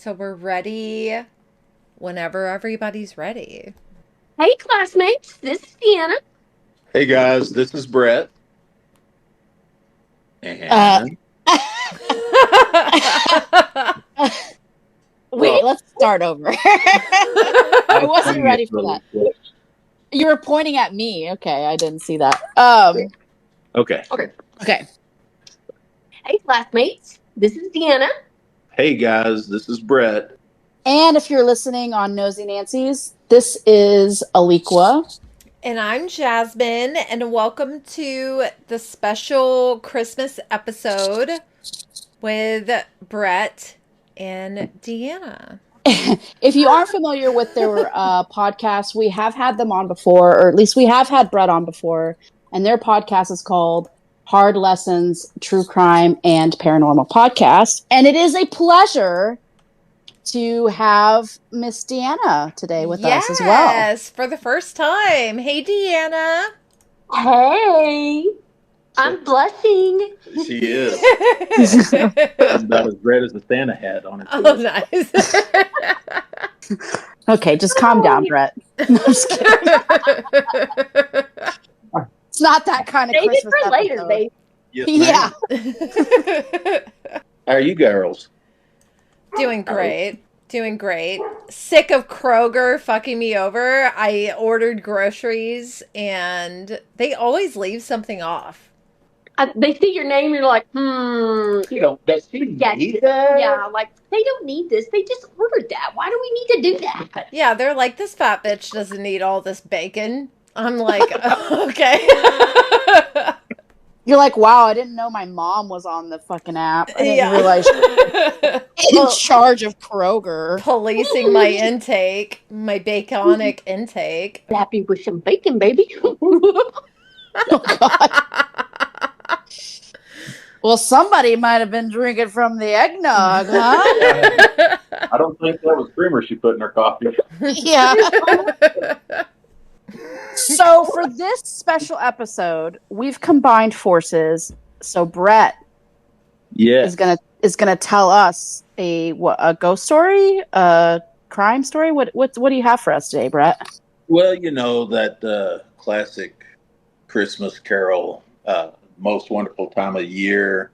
So we're ready whenever everybody's ready. Hey, classmates, this is Deanna. Hey guys, this is Brett. Uh, And Wait, let's start over. I wasn't pointing at ready for really that. quick. You were pointing at me. Okay, I didn't see that. Okay. Okay. Hey, classmates, this is Deanna. Hey guys, this is Brett. And if you're listening on Nosey Nancies, this is Alequah. And I'm Jasmine, and welcome to the special Christmas episode with Brett and Deanna. If you aren't familiar with their podcast, we have had them on before, or at least we have had Brett on before. And their podcast is called Hard Lessons, True Crime, and Paranormal Podcast. And it is a pleasure to have Miss Deanna today with us as well. Yes, for the first time. Hey, Deanna. Hey, I'm blushing. She is. It's about as red as the Santa hat on it. Oh, nice. Okay, just calm down, Brett. No, I'm just kidding. It's not that kind of Save it Christmas for later, episode. babe. Yes, Yeah. How are you girls? Doing great. Doing great. Sick of Kroger fucking me over. I ordered groceries and they always leave something off. They see your name, you're like, Does she yeah, need that? yeah, like, they don't need this. They just ordered that. Why do we need to do that? Yeah, they're like, this fat bitch doesn't need all this bacon. I'm like, okay. You're like, wow, I didn't know my mom was on the fucking app. I didn't realize she was in charge of Kroger. Policing my intake, my baconic intake. Happy with some bacon, baby. Oh, God. Well, somebody might have been drinking from the eggnog, huh? I don't think that was creamer she put in her coffee. Yeah. So for this special episode, we've combined forces. So Brett Yes. is gonna tell us a ghost story, a crime story. What do you have for us today, Brett? Well, you know that classic Christmas carol, Most Wonderful Time of Year,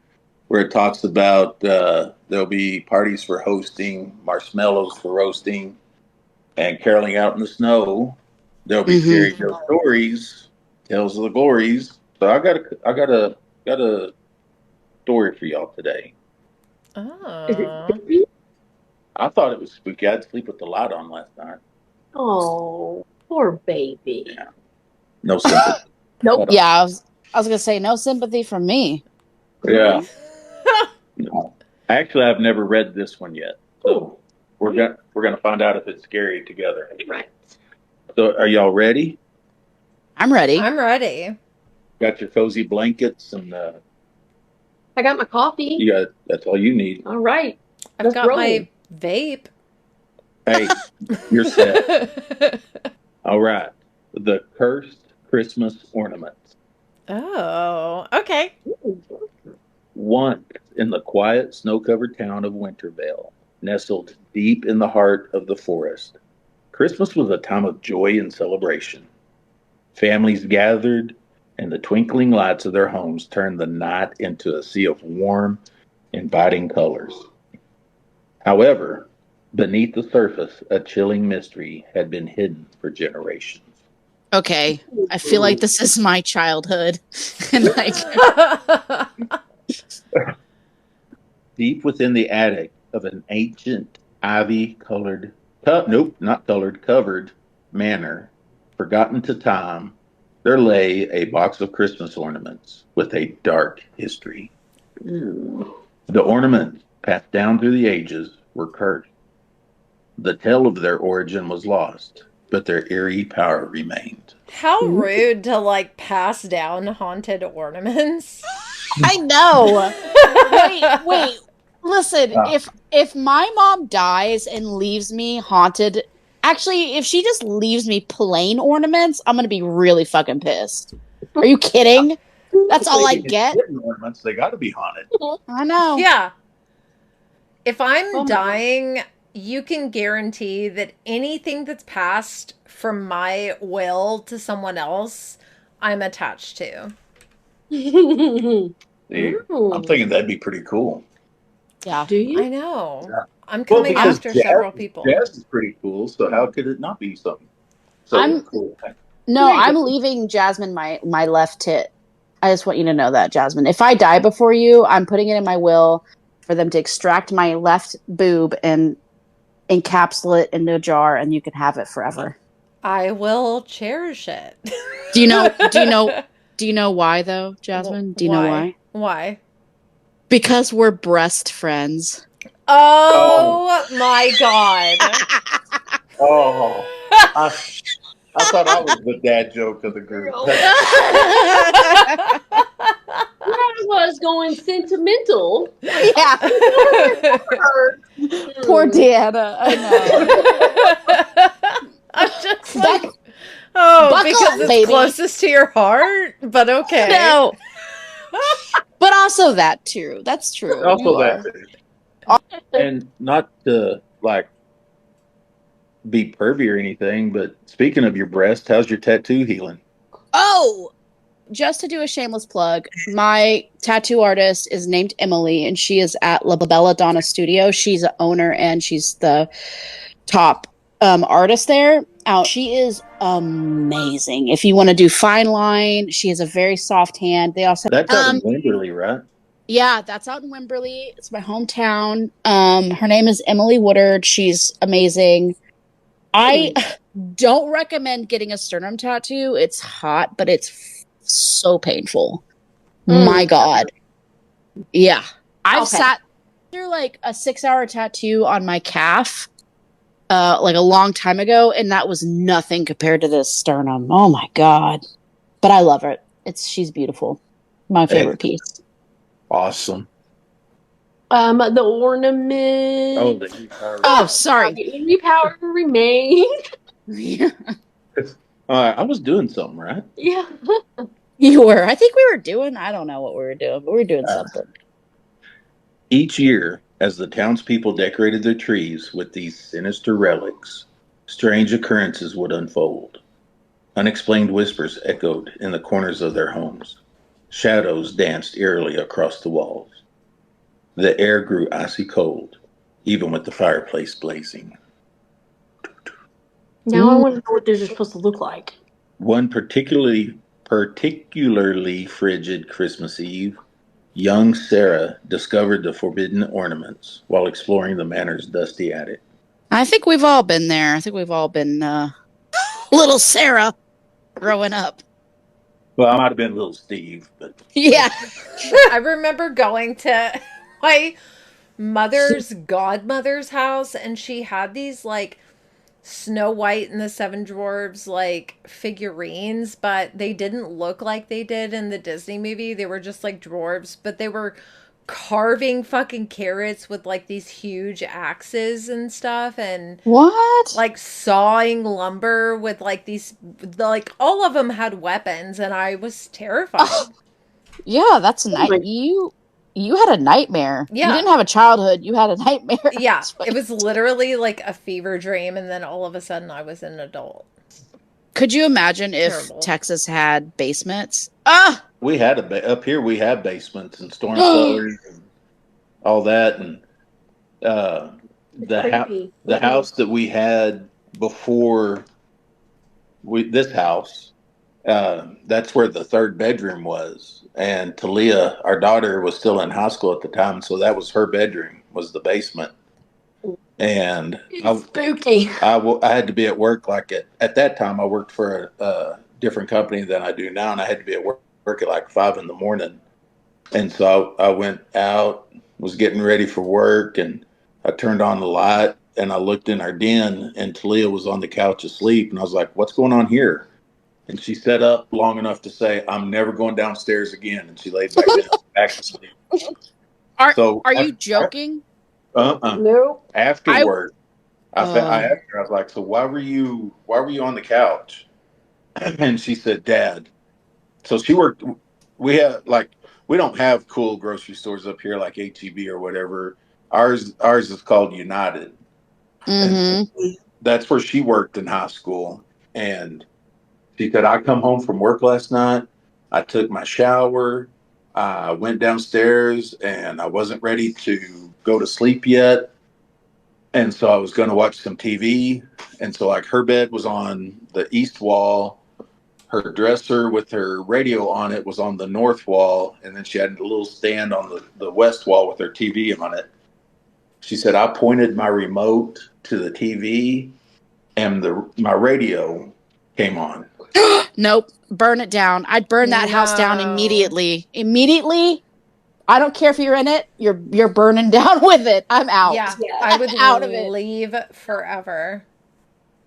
where it talks about there'll be parties for hosting, marshmallows for roasting, and caroling out in the snow. There'll be scary ghost stories, tales of the glories. So I got a story for y'all today. Is it Oh. spooky? I thought it was spooky. I had to sleep with the light on last night. Oh, poor baby. Yeah. No sympathy. Nope. Yeah, I was gonna say no sympathy from me. Yeah. No. Actually, I've never read this one yet. So we're gonna find out if it's scary together. Right. So are y'all ready? I'm ready. I'm ready. Got your cozy blankets and I got my coffee. that's all you need. All right. I've Let's got roll. my vape. Hey, you're set. All right. The cursed Christmas ornaments. Oh, okay. Once in the quiet, snow-covered town of Wintervale, nestled deep in the heart of the forest, Christmas was a time of joy and celebration. Families gathered, and the twinkling lights of their homes turned the night into a sea of warm, inviting colors. However, beneath the surface, a chilling mystery had been hidden for generations. Okay, I feel like this is my childhood, and like Deep within the attic of an ancient ivy-covered manor, forgotten to time, there lay a box of Christmas ornaments with a dark history. The ornaments, passed down through the ages, were cursed. The tale of their origin was lost, but their eerie power remained. How rude to like pass down haunted ornaments. I know. Wait. Listen, if my mom dies and leaves me haunted, actually, if she just leaves me plain ornaments, I'm gonna be really fucking pissed. Are you kidding? That's all I get. Ornaments, they got to be haunted. I know. Yeah. If I'm dying you can guarantee that anything that's passed from my will to someone else, I'm attached to. Dude, I'm Ooh. thinking that'd be pretty cool. Yeah. Do you? I know. Yeah. I'm Well, coming because after several people. jazz is pretty cool, so how could it not be something so I'm cool? no, There you I'm go. leaving Jasmine my left tit. I just want you to know that, Jasmine. If I die before you, I'm putting it in my will for them to extract my left boob and encapsulate it into a jar, and you can have it forever. I will cherish it. Do you know? Do you know? Do you know why though, Jasmine? Do you know Why? why? Why? Because we're breast friends. Oh, Oh my god. oh, I, I thought I was the dad joke of the group. Girl. There I was going sentimental. Yeah. Poor Deanna. I know. I'm just Buck, like, oh, buckle because up, it's baby. closest to your heart, but okay. No. But also that too. That's true. Also, You are. and not to like be pervy or anything, but speaking of your breast, how's your tattoo healing? Oh, just to do a shameless plug, my tattoo artist is named Emily, and she is at La Bella Donna Studio. She's an owner, and she's the top artist there. She is amazing. If you want to do fine line, she has a very soft hand. They also That's out in Wimberley, right? yeah, that's out in Wimberley. It's my hometown. Her name is Emily Woodard. She's amazing. I don't recommend getting a sternum tattoo. It's hot, but it's so painful. My God. Yeah. I've sat through like a 6-hour tattoo on my calf like a long time ago, and that was nothing compared to this sternum. Oh my God. But I love her. She's beautiful. My favorite piece. Awesome. The ornament. Oh, the e-power. Oh, sorry. The e-power remain. I was doing something, right? Yeah. You were. I think we were doing, I don't know what we were doing, but we were doing something. Each year, as the townspeople decorated their trees with these sinister relics, strange occurrences would unfold. Unexplained whispers echoed in the corners of their homes. Shadows danced eerily across the walls. The air grew icy cold, even with the fireplace blazing. Now I want to know what these are supposed to look like. One particularly frigid Christmas Eve, young Sarah discovered the forbidden ornaments while exploring the manor's dusty attic. I think we've all been there. I think we've all been little Sarah growing up. Well, I might have been little Steve, but Yeah. I remember going to my mother's godmother's house, and she had these like Snow White and the Seven Dwarfs like figurines, but they didn't look like they did in the Disney movie. They were just like dwarves, but they were carving fucking carrots with like these huge axes and stuff, and What? like sawing lumber with like these, like all of them had weapons, and I was terrified. Yeah, that's a night. You had a nightmare. Yeah. You didn't have a childhood. You had a nightmare. Yeah, it was literally like a fever dream, and then all of a sudden I was an adult. Could you imagine if Terrible. Texas had basements? we had up here. We have basements and storm cellars and all that, and the house that we had before this house. That's where the third bedroom was, and Talia, our daughter, was still in high school at the time, so that was her bedroom, was the basement. And Spooky. I had to be at work like at that time. I worked for a different company than I do now, and I had to be at work at like 5 a.m. And so I went out, was getting ready for work, and I turned on the light, and I looked in our den, and Talia was on the couch asleep, and I was like, "What's going on here?" And she sat up long enough to say, "I'm never going downstairs again." And she laid back to sleep. Are you joking? Nope. Afterward, I asked her, I was like, "So why were you on the couch?" And she said, "Dad." So she worked. We don't have cool grocery stores up here like HEB or whatever. Ours is called United, Mm-hmm. And that's where she worked in high school. And she said, I come home from work last night. I took my shower. I went downstairs and I wasn't ready to go to sleep yet. And so I was going to watch some TV. And so, like, her bed was on the east wall. Her dresser with her radio on it was on the north wall. And then she had a little stand on the west wall with her TV on it. She said, I pointed my remote to the TV and my radio came on. Nope. Burn it down. I'd burn that house down No. immediately. Immediately. I don't care if you're in it. You're burning down with it. I'm out. Yeah, Yeah. I would Out of it. leave forever.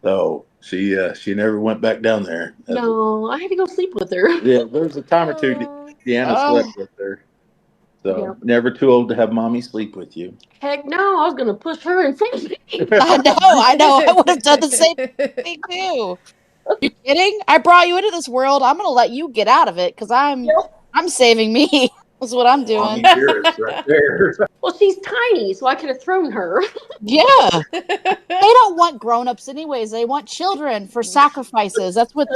So she never went back down there. No, I had to go sleep with her. Yeah, there was a time or two Oh. Deanna Oh. slept with her. So Yep. never too old to have mommy sleep with you. Heck no, I was going to push her and say, I know. I would have done the same thing too. You kidding? I brought you into this world. I'm gonna let you get out of it because I'm saving me. That's what I'm doing. Mommy dearest right there. well, she's tiny, so I could have thrown her. Yeah. They don't want grown-ups anyways. They want children for sacrifices. That's what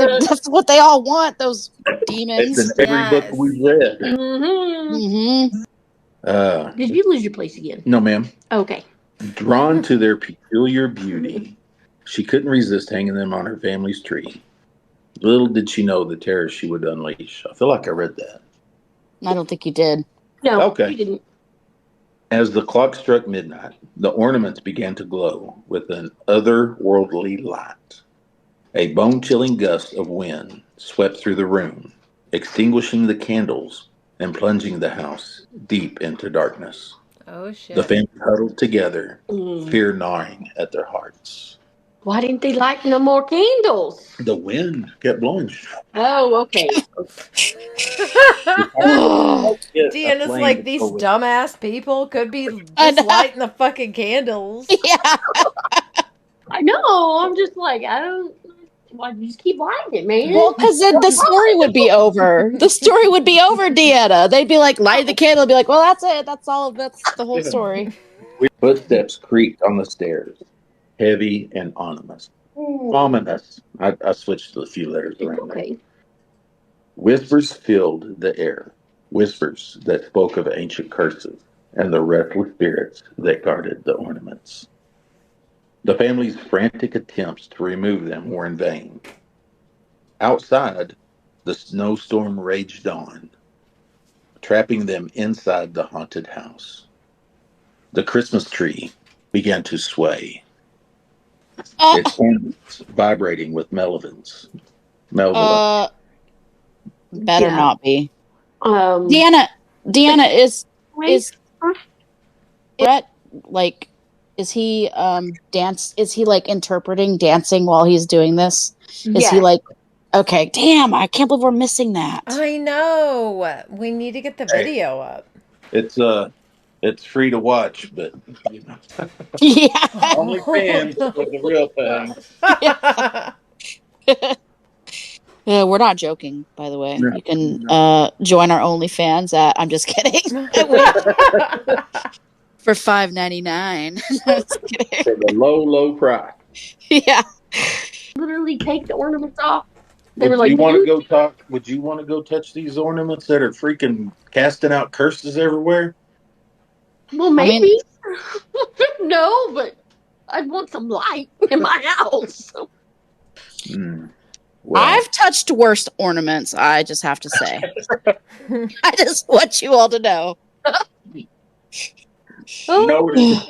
they all want, those It's demons. in every book we've read. Mm-hmm. Mm-hmm. Did you lose your place again? No, ma'am. Okay. Drawn to their peculiar beauty, she couldn't resist hanging them on her family's tree. Little did she know the terror she would unleash. I feel like I read that. I don't think you did. No, Okay. you didn't. As the clock struck midnight, the ornaments began to glow with an otherworldly light. A bone-chilling gust of wind swept through the room, extinguishing the candles and plunging the house deep into darkness. Oh shit. The family huddled together, Mm. fear gnawing at their hearts. Why didn't they light no more candles? The wind kept blowing. Oh, okay. Deanna's like, these dumbass people could be I just know. lighting the fucking candles. Yeah. I know. I'm just like, I don't. Why you just keep lighting it, man? Well, because then the story would be over. The story would be over, Deanna. They'd be like, light the candle. Be like, well, that's it. That's all. That's the whole story. Footsteps creaked on the stairs, heavy and ominous. Ominous. I switched a few letters around there. Okay. Whispers filled the air, whispers that spoke of ancient curses and the restless spirits that guarded the ornaments. The family's frantic attempts to remove them were in vain. Outside, the snowstorm raged on, trapping them inside the haunted house. The Christmas tree began to sway, its ornaments vibrating with melodies. Better Yeah. not be. Deanna, Deanna is Brett like? Is he dance? Is he like interpreting dancing while he's doing this? Is he like? Okay, damn! I can't believe we're missing that. I know. We need to get the video up. It's free to watch, but you know. Yeah. Only fans for the real thing. We're not joking, by the way. No. You can join our OnlyFans at. I'm just kidding. For $5.99. Just kidding. For the low price. Yeah. literally take the ornaments off. They were Would like, you want to "Dude." go talk? Would you want to go touch these ornaments that are freaking casting out curses everywhere? Well, maybe. No, but I'd want some light in my house. Well, I've touched worse ornaments, I just have to say. I just want you all to know. no, Yeah.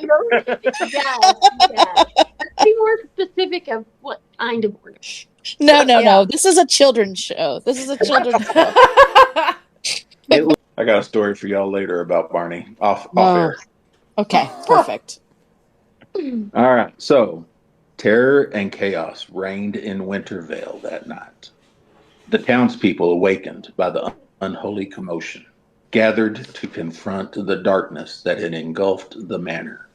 Be more specific of what kind of ornament. No. This is a children's show. I got a story for y'all later about Barney off Oh. air. Okay, perfect. All right, so terror and chaos reigned in Wintervale that night. The townspeople, awakened by the unholy commotion, gathered to confront the darkness that had engulfed the manor.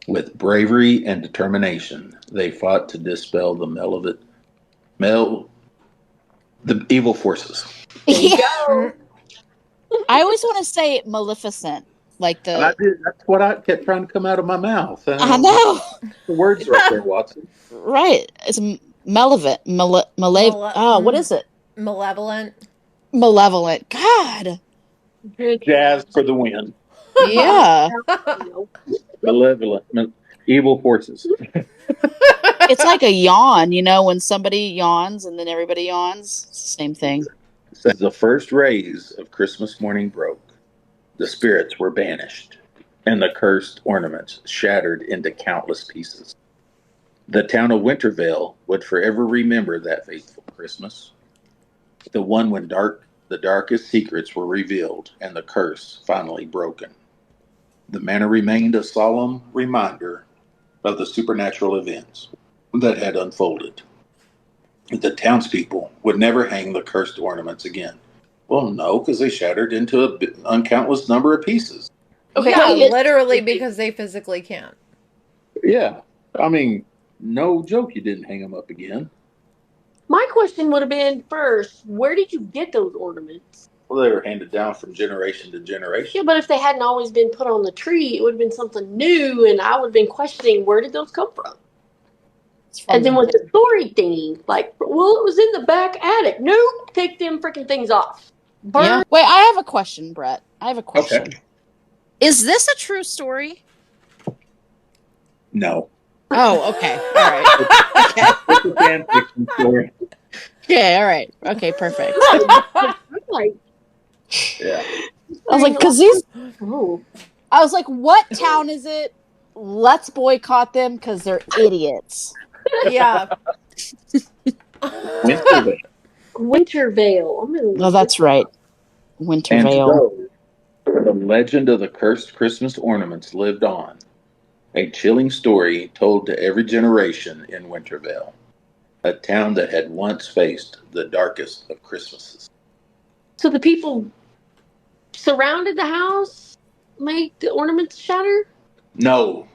With bravery and determination, they fought to dispel the evil forces. Yeah. I always want to say Maleficent Like And I the. did. That's what I kept trying to come out of my mouth. I know. The words right there, Watson. Right. It's malevolent. What is it? Malevolent. Malevolent. God. Jazz for the win. Yeah. Malevolent. Evil forces. It's like a yawn, when somebody yawns and then everybody yawns. It's the same thing. As the first rays of Christmas morning broke, the spirits were banished, and the cursed ornaments shattered into countless pieces. The town of Wintervale would forever remember that fateful Christmas, the one when the darkest secrets were revealed and the curse finally broken. The manor remained a solemn reminder of the supernatural events that had unfolded. The townspeople would never hang the cursed ornaments again. Well, no, because they shattered into an uncountless number of pieces. Okay, Yeah, let me get- literally because they physically can't. Yeah. I mean, no joke, you didn't hang them up again. My question would have been first, where did you get those ornaments? Well, they were handed down from generation to generation. Yeah, but if they hadn't always been put on the tree, it would have been something new, and I would have been questioning where did those come from. And then with the story thingy, like, well, it was in the back attic. Nope, take them freaking things off. Burn. Yeah. Wait, I have a question, Brett. I have a question. Okay. Is this a true story? No. Oh, okay. All right. Okay. It's a fan fiction story. Okay, all right. Okay, perfect. Like, Yeah. I was like, because these. oh, I was like, what town is it? Let's boycott them because they're idiots. Yeah. Wintervale. Wintervale. I'm gonna No, that's right. And Wintervale. so, the legend of the cursed Christmas ornaments lived on. A chilling story told to every generation in Wintervale, a town that had once faced the darkest of Christmases. So the people surrounded the house make the ornaments shatter? No,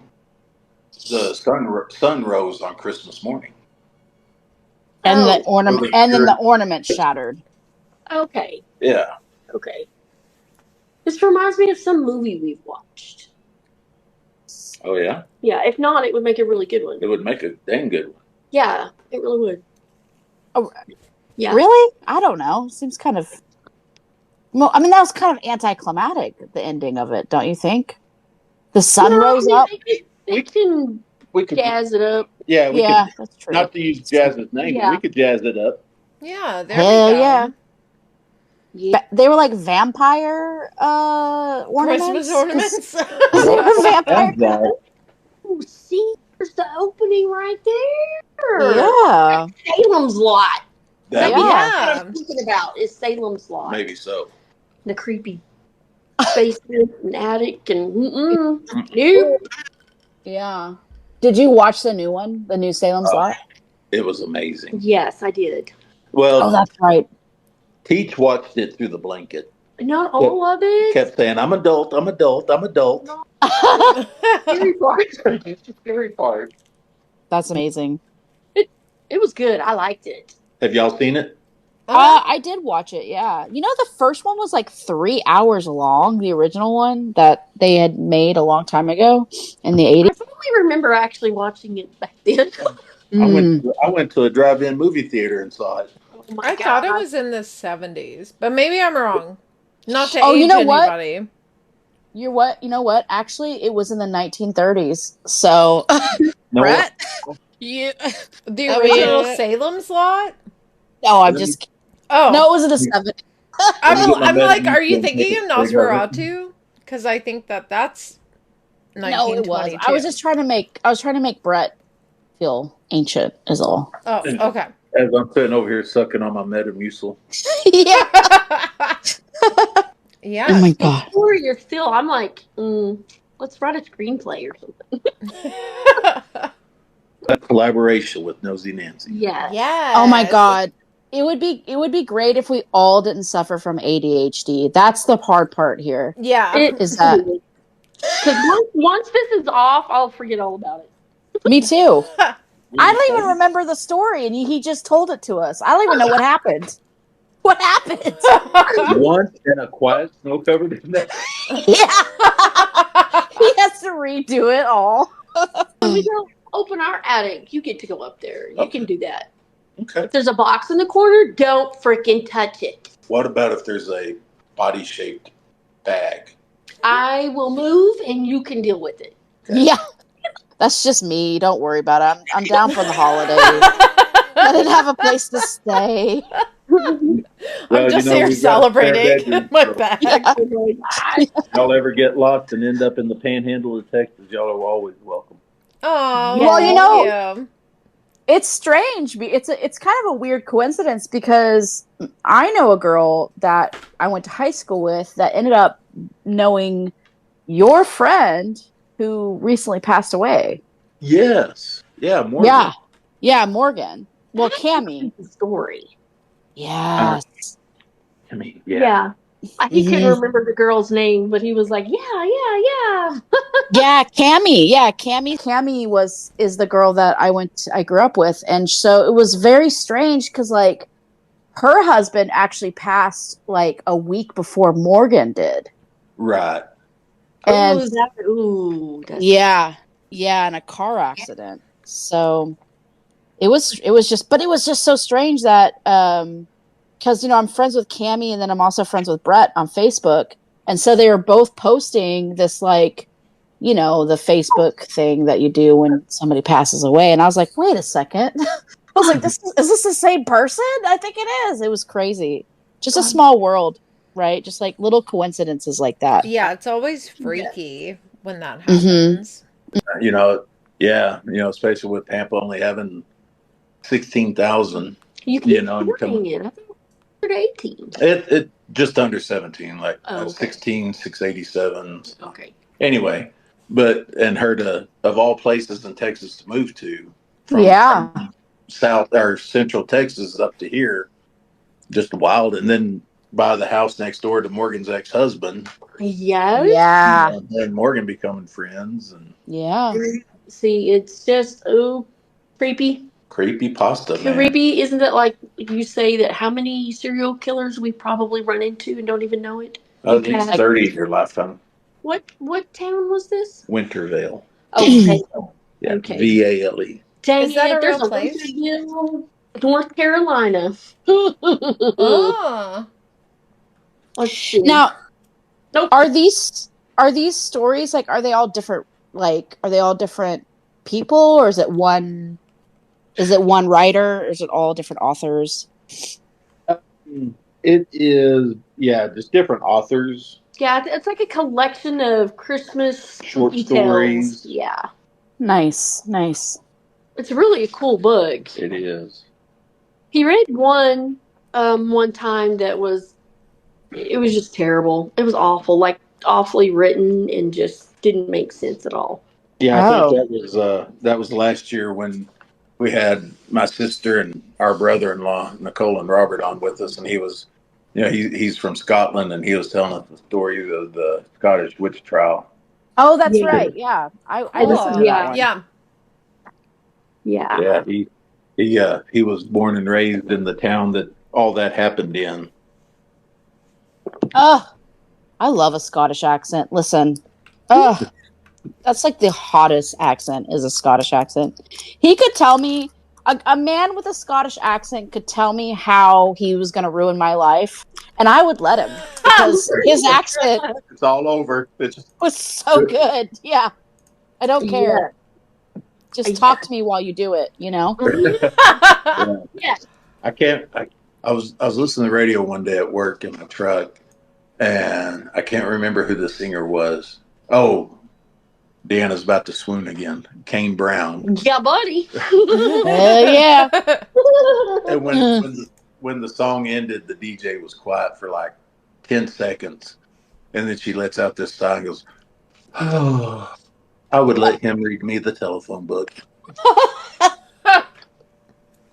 the sun rose on Christmas morning. And Oh, the ornament and then the ornament shattered. okay. Yeah. Okay. This reminds me of some movie we've watched. Oh, yeah? Yeah, if not, it would make a really good one. It would make a dang good one. Yeah, it really would. Oh, Yeah. really? I don't know. Seems kind of. Well, I mean, that was kind of anticlimactic, the ending of it, don't you think? The sun rose up. They can We could jazz it up. Yeah, we Yeah, could, that's true. not to use Jazz's name, Yeah. but we could jazz it up. Yeah, there Hell we go. yeah. Yeah. They were like vampire ornaments. Christmas ornaments. They were vampire. Sounds right. Oh, see, there's the opening right there. Yeah. Salem's Lot. That Yeah. was- What I'm thinking about is Salem's Lot. Maybe so. The creepy basement and attic and nope. Yeah. Did you watch the new one? The new Salem's Lot? It was amazing. Yes, I did. Well, Oh, that's right. Teach watched it through the blanket. Not all of it. Kept saying, I'm adult, I'm adult, I'm adult. No, scary part. Scary part. That's amazing. It was good. I liked it. Have y'all seen it? I did watch it, yeah. You know, the first one was like 3 hours long, the original one that they had made a long time ago in the I 80s. probably remember actually watching it back then. I went to a drive-in movie theater and saw it. Oh my I thought it God. was in the 70s, but maybe I'm wrong. Not to Oh, age you know what? anybody. You know what? Actually, it was in the 1930s. So, No, Brett, you. The I original mean- Salem's Lot? No, I'm just. Oh. No, it was in the 70s. I'm like, are you Yeah. thinking of Nosferatu? Because I think that's No, it was. 1922. I was just trying to make. I was trying to make Brett feel ancient. Is all. Oh, okay. As I'm sitting over here sucking on my Metamucil. Yeah. Yeah. Oh my god. Before you're still, I'm like, let's write a screenplay or something. A collaboration with Nosey Nancies. Yeah. Yes. Oh my god. It would be great if we all didn't suffer from ADHD. That's the hard part here. Yeah. Is that- Because once this is off, I'll forget all about it. Me too. I don't even remember the story, and he just told it to us. I don't even know what happened. What happened? Once in a quiet, snow-covered Yeah. He has to redo it all. We don't open our attic. You get to go up there. You can do that. Okay. If there's a box in the corner, don't freaking touch it. What about if there's a body-shaped bag? I will move and you can deal with it. Okay. Yeah. That's just me. Don't worry about it. I'm down for the holidays. I didn't have a place to stay. I'm just here celebrating my bag. Yeah. Y'all ever get lost and end up in the panhandle of Texas, y'all are always welcome. Oh, Well, you know, thank you. it's strange. It's kind of a weird coincidence because I know a girl that I went to high school with that ended up knowing your friend who recently passed away. Yes. Yeah, Morgan. Yeah, Morgan. Well, Cammie. The story. Yes. I mean, Yeah. He couldn't remember the girl's name, but he was like, yeah. Yeah, Cammie. Yeah, Cammie is the girl that I grew up with, and so it was very strange because like her husband actually passed like a week before Morgan did. Right. And That's yeah, in a car accident. So it was just so strange that because I'm friends with Cammie and then I'm also friends with Brett on Facebook, and so they were both posting this like the Facebook thing that you do when somebody passes away, and I was like, wait a second. I was like, is this the same person? I think it is. It was crazy. Just a small world, right? Just like little coincidences like that. Yeah, it's always freaky when that happens. Especially with Tampa only having 16,000. You keep reporting it. I think we're 18. It just under 17, like okay. 16,687. Okay. Anyway, and her of all places in Texas to move to, from South or Central Texas up to here, just wild. And then buy the house next door to Morgan's ex-husband. Yes. Yeah. And Morgan becoming friends. And yeah. See, it's just creepy. Creepy pasta, man. Creepy, isn't it? Like you say that how many serial killers we probably run into and don't even know it? At least 30 in your lifetime. What town was this? Wintervale. Okay. Yeah, okay. VALE. Dang Is that it, a real place? North Carolina. Oh. Let's see. Now, nope. Are these stories like are they all different? Like, are they all different people, or is it one? Is it one writer, or is it all different authors? It is, just different authors. Yeah, it's like a collection of Christmas short stories. Yeah. Nice. It's really a cool book. It is. He read one time that was just terrible. It was awful, like awfully written and just didn't make sense at all. Yeah, I think that was last year when we had my sister and our brother-in-law Nicole and Robert on with us, and he was, he's from Scotland, and he was telling us the story of the Scottish witch trial. Oh, that's right. Yeah, I listened to that one. Yeah. He was born and raised in the town that all that happened in. Oh, I love a Scottish accent. Listen, that's like the hottest accent is a Scottish accent. He could tell me, a man with a Scottish accent could tell me how he was going to ruin my life, and I would let him because his accent it's all over. was so good. Yeah, I don't care. Just talk to me while you do it, Yeah. I can't. I was listening to the radio one day at work in my truck, and I can't remember who the singer was. Oh, Deanna's about to swoon again. Kane Brown. Yeah, buddy. Hell yeah. And when the song ended, the DJ was quiet for like 10 seconds, and then she lets out this sigh and goes, "Oh, I would let him read me the telephone book."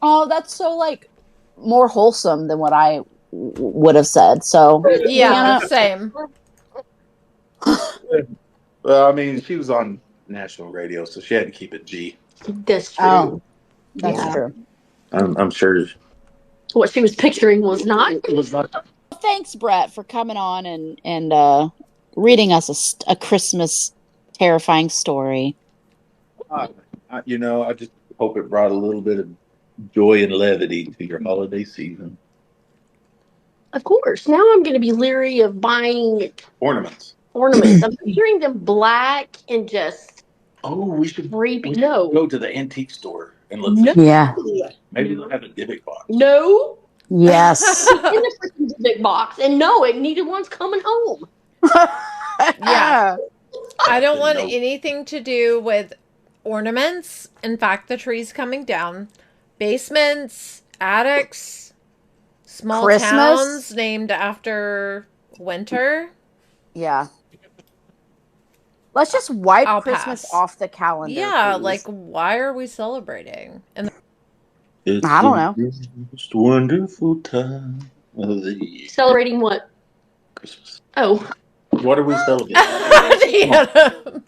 Oh, that's so like more wholesome than what I would have said. So yeah, same. Well, I mean, she was on national radio, so she had to keep it G. That's true. Oh, that's true. I'm sure What she was picturing was not. It was not. Thanks, Brett, for coming on and reading us a Christmas terrifying story. I just hope it brought a little bit of joy and levity to your holiday season. Of course. Now I'm going to be leery of buying Ornaments. I'm picturing them black and just We should no. go to the antique store and look. No. Yeah. Maybe they'll have a Dybbuk box. No. Yes. In the freaking big box. And no, it neither one's coming home. Yeah. I don't want anything to do with ornaments. In fact, the tree's coming down. Basements, attics, small Christmas? towns named after winter. Yeah. Let's just wipe I'll Christmas pass. off the calendar. Yeah, please. like why are we celebrating? And It's I don't know. the most wonderful time of the year. Celebrating what? Christmas. Oh. What are we celebrating?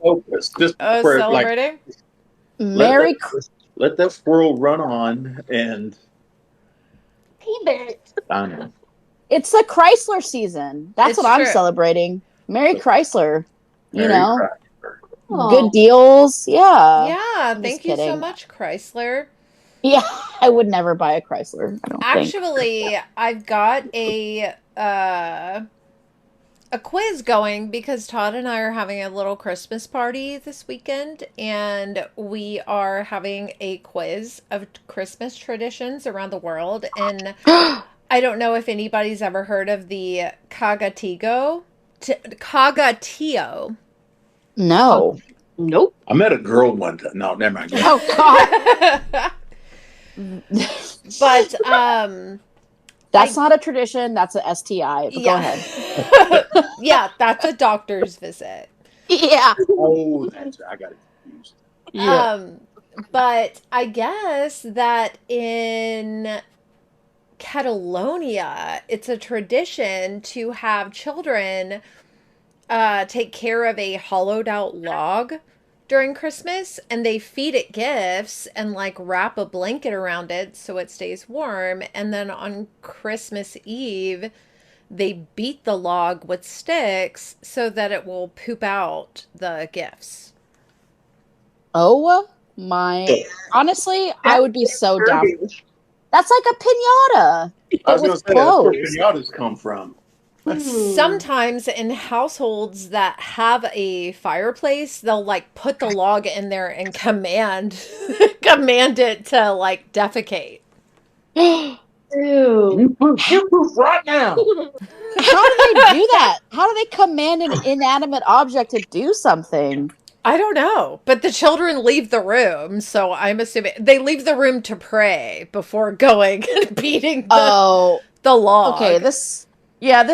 Focus. Just for celebrating? Merry let that squirrel run on and I know. It's the Chrysler season. That's It's what I'm true. celebrating. Merry Chrysler. Merry Chrysler. Good deals. Yeah. Yeah, I'm thank just you so kidding. much, Chrysler. Yeah, I would never buy a Chrysler. I don't think. Actually, I've got a quiz going because Todd and I are having a little Christmas party this weekend, and we are having a quiz of Christmas traditions around the world. And I don't know if anybody's ever heard of the Cagatio. No. Nope. I met a girl one time. No, never mind. Oh God. But that's not a tradition. That's a STI. But go ahead. Yeah, that's a doctor's visit. Yeah. Oh, I got it confused. Yeah. But I guess that in Catalonia, it's a tradition to have children take care of a hollowed out log during Christmas, and they feed it gifts and like wrap a blanket around it so it stays warm. And then on Christmas Eve, they beat the log with sticks so that it will poop out the gifts. Oh my! Honestly, I would be so down. That's like a pinata. I was going to say that's where pinatas come from. Sometimes in households that have a fireplace, they'll like put the log in there and command it to like defecate. Ew. You poop right now. How do they do that? How do they command an inanimate object to do something? I don't know, but the children leave the room, so I'm assuming they leave the room to pray before going and beating the log. Okay, this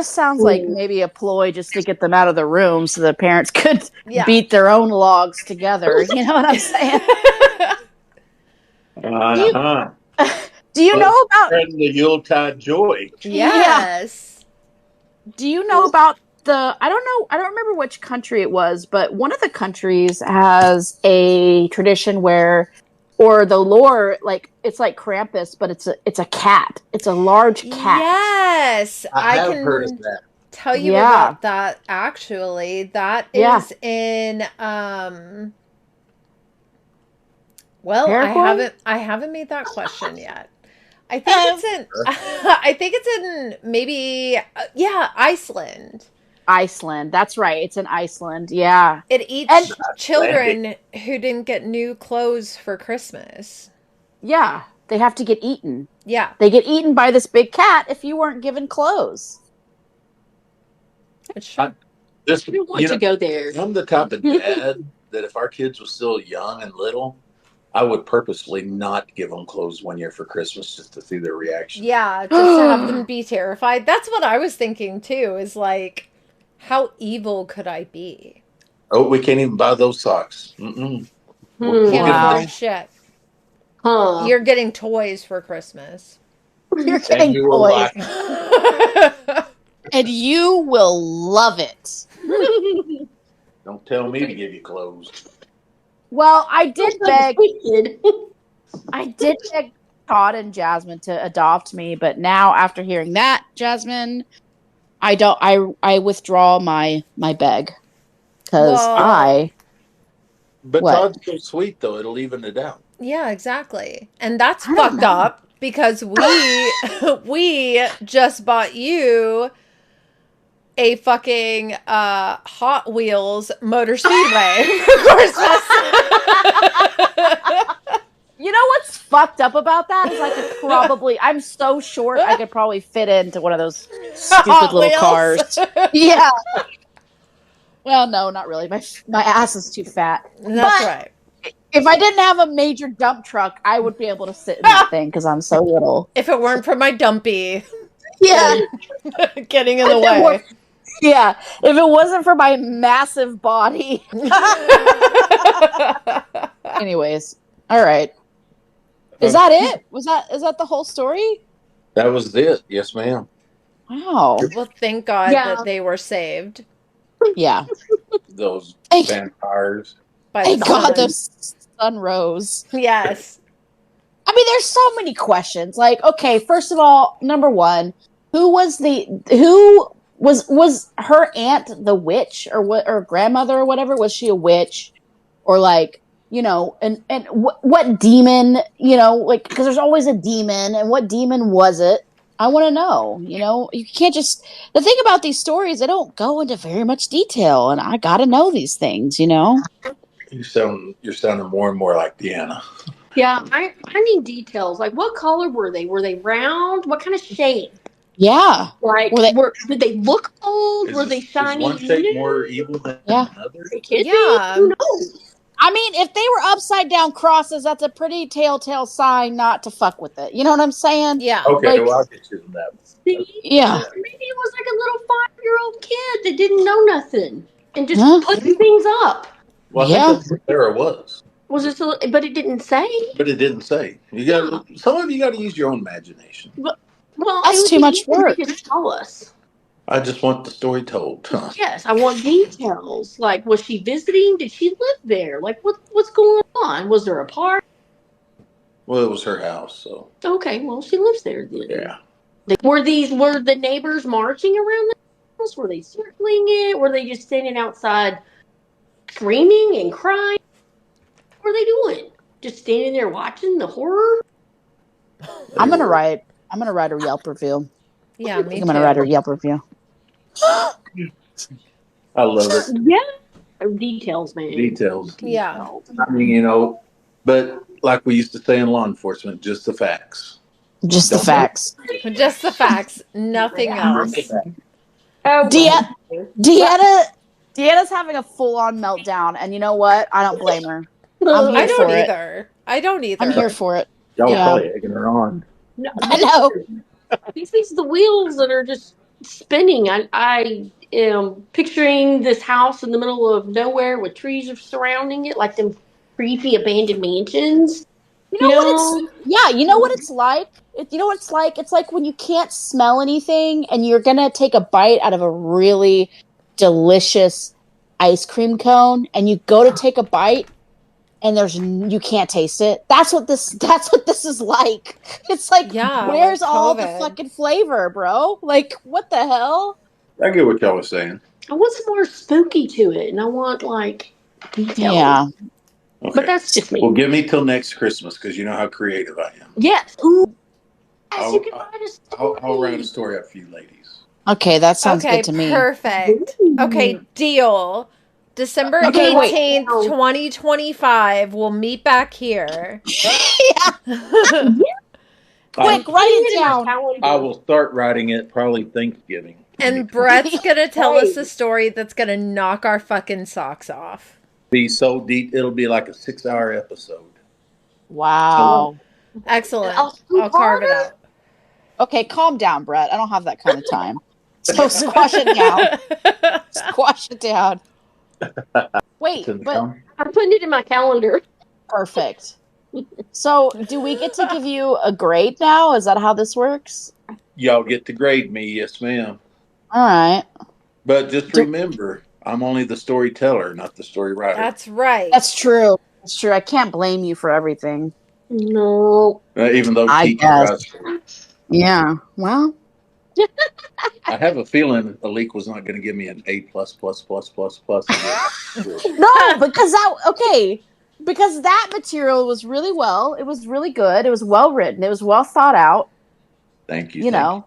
sounds like maybe a ploy just to get them out of the room so the parents could beat their own logs together. You know what I'm saying? Do you know about the Yuletide joy? Yes. Yeah. Do you know about I don't remember which country it was, but one of the countries has a tradition where, or the lore, like it's like Krampus, but it's a cat. It's a large cat. Yes, I have can heard of that. Tell you about that. Actually, that is in well, Paraguay? I haven't made that question yet. I think it's in maybe Iceland. Iceland. That's right. It's in Iceland. Yeah. It eats children who didn't get new clothes for Christmas. Yeah. They have to get eaten. Yeah. They get eaten by this big cat if you weren't given clothes. It's true. We want to go there. I'm the type of dad that if our kids were still young and little, I would purposely not give them clothes one year for Christmas just to see their reaction. Yeah, just to have them be terrified. That's what I was thinking too, is like, how evil could I be? Oh, we can't even buy those socks. Can't afford shit. Huh. You're getting toys for Christmas. You're getting toys. And you will love it. Don't tell me to give you clothes. Well, I did beg Todd and Jasmine to adopt me, but now after hearing that, Jasmine, I withdraw my beg because But what? Todd's so sweet though; it'll even it out. Yeah, exactly. And that's I don't fucked know. up because we just bought you a fucking Hot Wheels Motor Speedway for Christmas. You know what's fucked up about that is I could probably, I'm so short, I could probably fit into one of those stupid Hot little Wheels. cars. Yeah. Well, no, not really. My ass is too fat. That's But right. if I didn't have a major dump truck, I would be able to sit in that thing because I'm so little. If it weren't for my dumpy Yeah. getting in the way. Yeah. If it wasn't for my massive body. Anyways. All right. Is that it? Is that the whole story? That was it. Yes, ma'am. Wow. Well, thank God that they were saved. Yeah. Those vampires. Thank God the sun rose. Yes. I mean, there's so many questions. Like, okay, first of all, number one, who was her aunt the witch or what, or grandmother or whatever? Was she a witch? Or like, you know, and what demon, you know, like, because there's always a demon, and what demon was it? I want to know. You know, you can't just. The thing about these stories, they don't go into very much detail, and I got to know these things. You know. You're sounding more and more like Deanna. Yeah, I need details. Like, what color were they? Were they round? What kind of shape? Yeah. Like, did they look old? Were they shiny? Is one shape more evil than another? It could be. Who knows? I mean, if they were upside down crosses, that's a pretty telltale sign not to fuck with it. You know what I'm saying? Yeah. Okay, like, well, I'll get you that. Yeah. Maybe it was like a little 5-year-old kid that didn't know nothing and just put things up. Well, I think that's what Sarah was. Was it? But it didn't say. But it didn't say. You got some of you got to use your own imagination. But, well, that's too much work. Just tell us. I just want the story told. Yes, I want details. Like, was she visiting? Did she live there? Like, what's going on? Was there a party? Well, it was her house, so. Okay, well, she lives there then. Yeah. Were the neighbors marching around the house? Were they circling it? Were they just standing outside screaming and crying? What were they doing? Just standing there watching the horror? I'm gonna write a Yelp review. Yeah, me I'm gonna write a Yelp review. I love it. Yeah. Details, man. Details. Yeah. I mean, you know, but like we used to say in law enforcement, just the facts. Just the facts. Just the facts. Nothing else. Oh, Deanna's having a full-on meltdown, and you know what? I don't blame her. I don't either. I'm here for it. Y'all were probably egging her on. No, I know. These are the wheels that are just spinning. I am picturing this house in the middle of nowhere with trees surrounding it, like them creepy abandoned mansions. You know what it's like? You know what it's like? It's like when you can't smell anything and you're going to take a bite out of a really delicious ice cream cone and you go to take a bite and you can't taste it. That's what this is like. It's like, where's all the fucking flavor, bro? Like, what the hell? I get what y'all was saying. I want some more spooky to it, and I want like details. Yeah. Okay. But that's just me. Well, give me till next Christmas because you know how creative I am. Yes. Ooh. I'll write a story up for you ladies. Okay, that sounds good to me. Perfect. Okay, deal. December 18th, 2025. We'll meet back here. Quick, write it down. I will start writing it probably Thanksgiving. And Brett's going to tell us a story that's going to knock our fucking socks off. Be so deep, it'll be like a 6-hour episode. Wow. Excellent. I'll carve it out. Okay, calm down, Brett. I don't have that kind of time. So squash it down. Squash it down. Wait, but I'm putting it in my calendar. Perfect. So, do we get to give you a grade now? Is that how this works? Y'all get to grade me, yes, ma'am. All right. But just remember, I'm only the storyteller, not the story writer. That's right. That's true. That's true. I can't blame you for everything. No. Even though I teacher guess. Yeah. Well. I have a feeling Alequah was not going to give me an A plus. No, because because that material was really well. It was really good. It was well written. It was well thought out. Thank you. You know,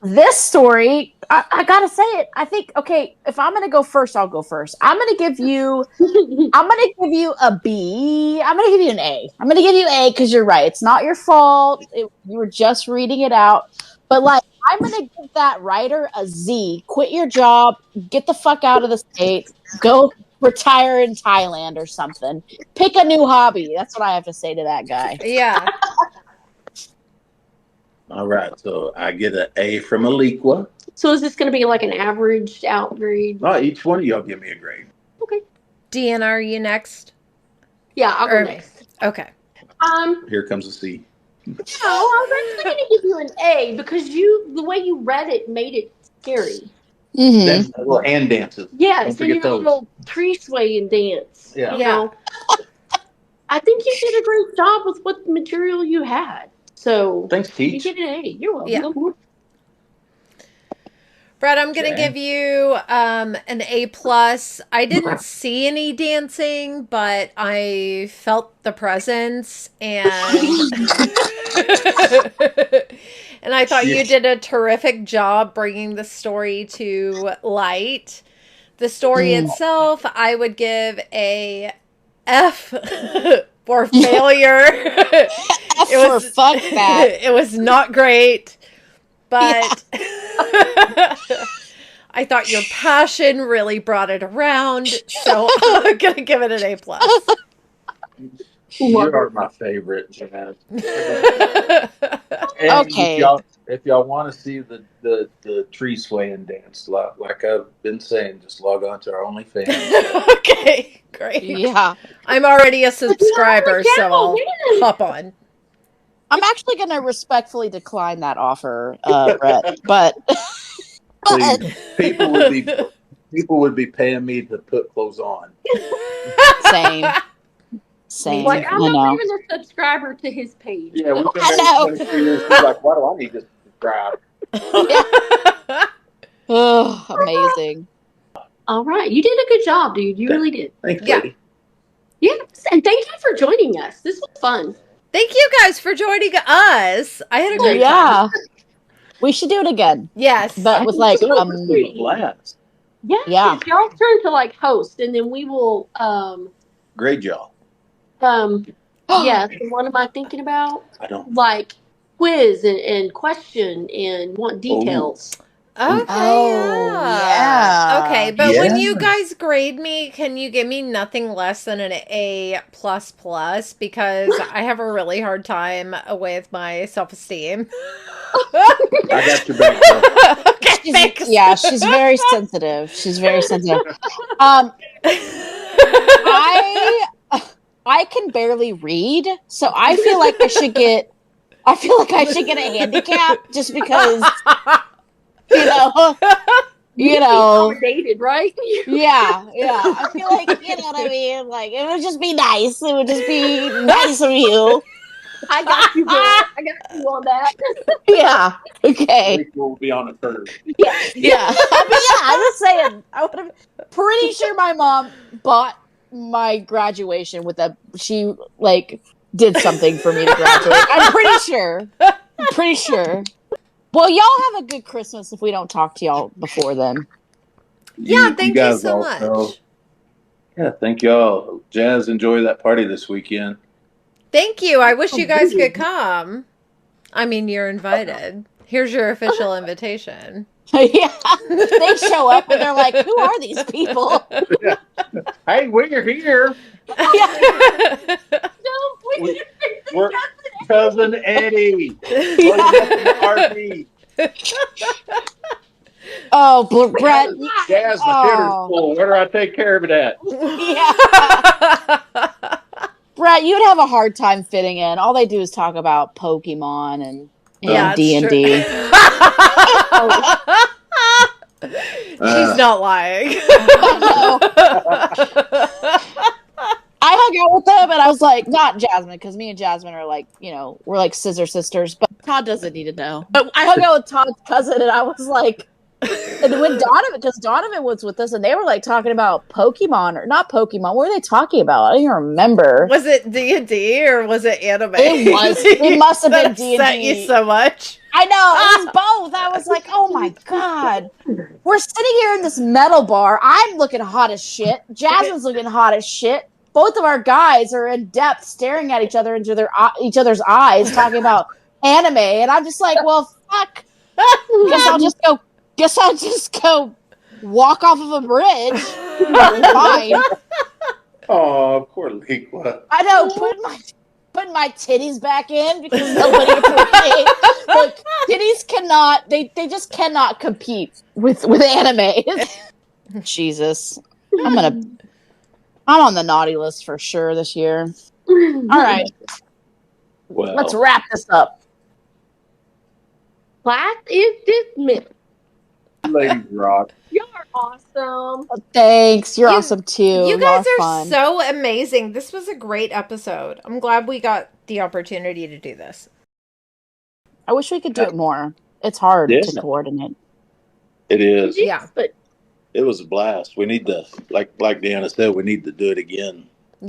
this story, I gotta say it. I think, okay, if I'm gonna go first, I'll go first. I'm gonna give you a B. I'm gonna give you an A. I'm gonna give you A because you're right. It's not your fault. You were just reading it out. But like, I'm gonna give that writer a Z. Quit your job. Get the fuck out of the state. Go retire in Thailand or something. Pick a new hobby. That's what I have to say to that guy. Yeah. All right, so I get an A from Alequah. So is this going to be like an averaged out grade? Oh, each one of y'all give me a grade. Okay. Deanna, are you next? Yeah, I'll go next. Okay. Here comes a C. No, I was actually going to give you an A because the way you read it made it scary. Mm-hmm. Then little hand dances. Yeah, Don't so you forget know, those. little tree sway and dance. Yeah. You know? I think you did a great job with what material you had. So Thanks, you Teach. get an A. You're welcome. Yeah. Brett, I'm going to give you an A plus. I didn't see any dancing, but I felt the presence, and and I thought you did a terrific job bringing the story to light. The story itself, I would give a F for failure. F for fuck that. It was not great. But I thought your passion really brought it around, so I'm gonna give it an A plus. You are my favorite, Jazz. Okay. If y'all want to see the tree swaying dance, like I've been saying, just log on to our OnlyFans. Okay, great. Yeah. I'm already a subscriber, so I'll hop on. I'm actually going to respectfully decline that offer, Brett. But Please, people would be paying me to put clothes on. Same. Like, I'm I know. not even a subscriber to his page. Yeah, we've been I know. 23 years. He's like, why do I need to subscribe? Oh, amazing. All right, you did a good job, dude. You really did. Thanks, Yeah. lady. Yes, and thank you for joining us. This was fun. Thank you guys for joining us. I had a great time. Yeah. We should do it again. Yes. But with like blast. Yeah. It's y'all's turn to like host, and then we will Great job. yeah, so what am I thinking about? I don't like quiz and question and want details. Okay. yeah. Okay, but Yeah. when you guys grade me, can you give me nothing less than an A plus plus? Because I have a really hard time with my self-esteem. I got your back, girl. Okay, thanks. Yeah, she's very sensitive. I can barely read, so I feel like I should get a handicap just because you know Dated, right? yeah. I feel like, you know what I mean? Like, it would just be nice. It would just be nice of you. I got you, girl. I got you on that. Yeah. Okay. We'll be on a curve. Yeah. I'm just saying. Pretty sure my mom bought my graduation she like did something for me to graduate. I'm pretty sure. Well, y'all have a good Christmas if we don't talk to y'all before then. Yeah, thank you guys so also. much. Yeah, thank y'all. Jazz, enjoy that party this weekend. Thank you. I wish you guys could come. I mean, you're invited. Here's your official invitation. Yeah. They show up and they're like, who are these people? Hey, we're here. We're Cousin Eddie. RV. Oh, Brett. Jazz, my hitter's full. Where do I take care of it at? Yeah. Brett, you'd have a hard time fitting in. All they do is talk about Pokemon and D&D. She's not lying. I hung out with them, and I was like, not Jasmine, because me and Jasmine are like, we're like scissor sisters, but Todd doesn't need to know. But I hung out with Todd's cousin, and I was like, and when Donovan was with us, and they were like talking about Pokemon, or not Pokemon, what were they talking about? I don't even remember. Was it D&D or was it anime? It must have been D&D. That upset you so much. I know, it was both. I was like, oh my God. We're sitting here in this metal bar. I'm looking hot as shit. Jasmine's looking hot as shit. Both of our guys are in depth staring at each other into each other's eyes, talking about anime. And I'm just like, well, fuck. Guess I'll just go walk off of a bridge. Fine. Oh, poor Liqua. I know, putting my titties back in because nobody appreciates. Look, titties cannot. They just cannot compete with anime. Jesus, I'm on the naughty list for sure this year. All right, Well, let's wrap this up. Class is dismissed. Ladies rock. Y'all are awesome. Thanks, you're awesome too. You guys are fun. so amazing. This was a great episode. I'm glad we got the opportunity to do this. I wish we could do it more. It's hard to coordinate. It is. Yeah, but it was a blast. We need to, like Deanna said, we need to do it again.